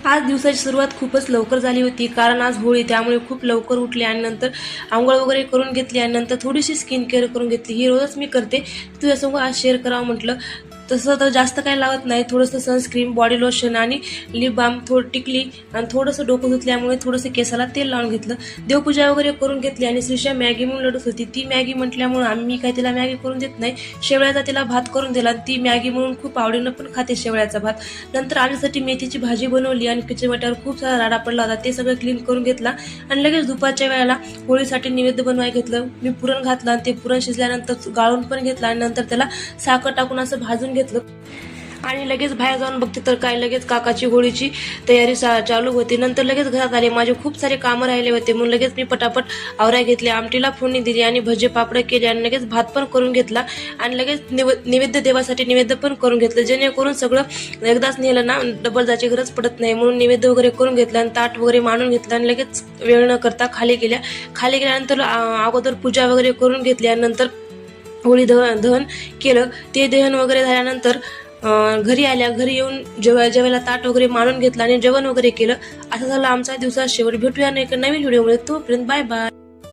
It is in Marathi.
आज दिवसाची सुरुवात खूपच लवकर झाली होती, कारण आज होळी, त्यामुळे खूप लवकर उठले आणि नंतर अंघोळ वगैरे करून घेतली आणि नंतर थोडीशी स्किन केअर करून घेतली. ही रोजच मी करते, तुझ्यासोबत आज शेअर करावं म्हटलं. तसं तर जास्त काही लावत नाही, थोडंसं सनस्क्रीन, बॉडी लोशन आणि लिप बाम, थोडं टिकली आणि थोडंसं डोकं धुतल्यामुळे थोडंसं केसाला तेल लावून घेतलं. देवपूजा वगैरे करून घेतली आणि श्रीषा मॅगी म्हणून लढत होती. ती मॅगी म्हटल्यामुळे मी काही तिला मॅगी करून देत नाही, शेवळ्याचा तिला भात करून दिला. ती मॅगी म्हणून खूप आवडीनं पण खाते शेवळ्याचा भात. नंतर आलीसाठी मेथीची भाजी बनवली आणि किचन वाट्यावर खूप सारा राडा पडला होता, ते सगळं क्लीन करून घेतला आणि लगेच दुपारच्या वेळेला होळीसाठी नैवेद्य बनवायला घेतलं. मी पुरण घातलं आणि ते पुरण शिजल्यानंतर गाळून पण घेतलं आणि नंतर त्याला साखर टाकून असं भाजून घेतलं आणि लगेच बाहेर जाऊन बघते तर काय, लगेच काकाची होळीची तयारी चालू होती. नंतर लगेच घरात आले, माझे खूप सारे कामं राहिले होते म्हणून लगेच मी पटापट आवराय घेतले. आमटीला फोडणी दिली आणि भजे पापड केले आणि लगेच भात पण करून घेतला आणि लगेच नैवेद्य देवासाठी नैवेद्य पण करून घेतलं, जेणेकरून सगळं एकदाच नेलं ना डबल जायची गरज पडत नाही, म्हणून नैवेद्य वगैरे करून घेतलं आणि ताट वगैरे मांडून घेतलं आणि लगेच वेळ न करता खाली गेल्यानंतर अगोदर पूजा वगैरे करून घेतली आणि नंतर होळी दहन केलं. ते दहन वगैरे झाल्यानंतर घरी येऊन जेवायला ताट वगैरे मांडून घेतलं आणि जेवण वगैरे केलं. असं झालं आमचा दिवसात शेवट. भेटूया नाही नवीन व्हिडिओमध्ये, तोपर्यंत बाय बाय.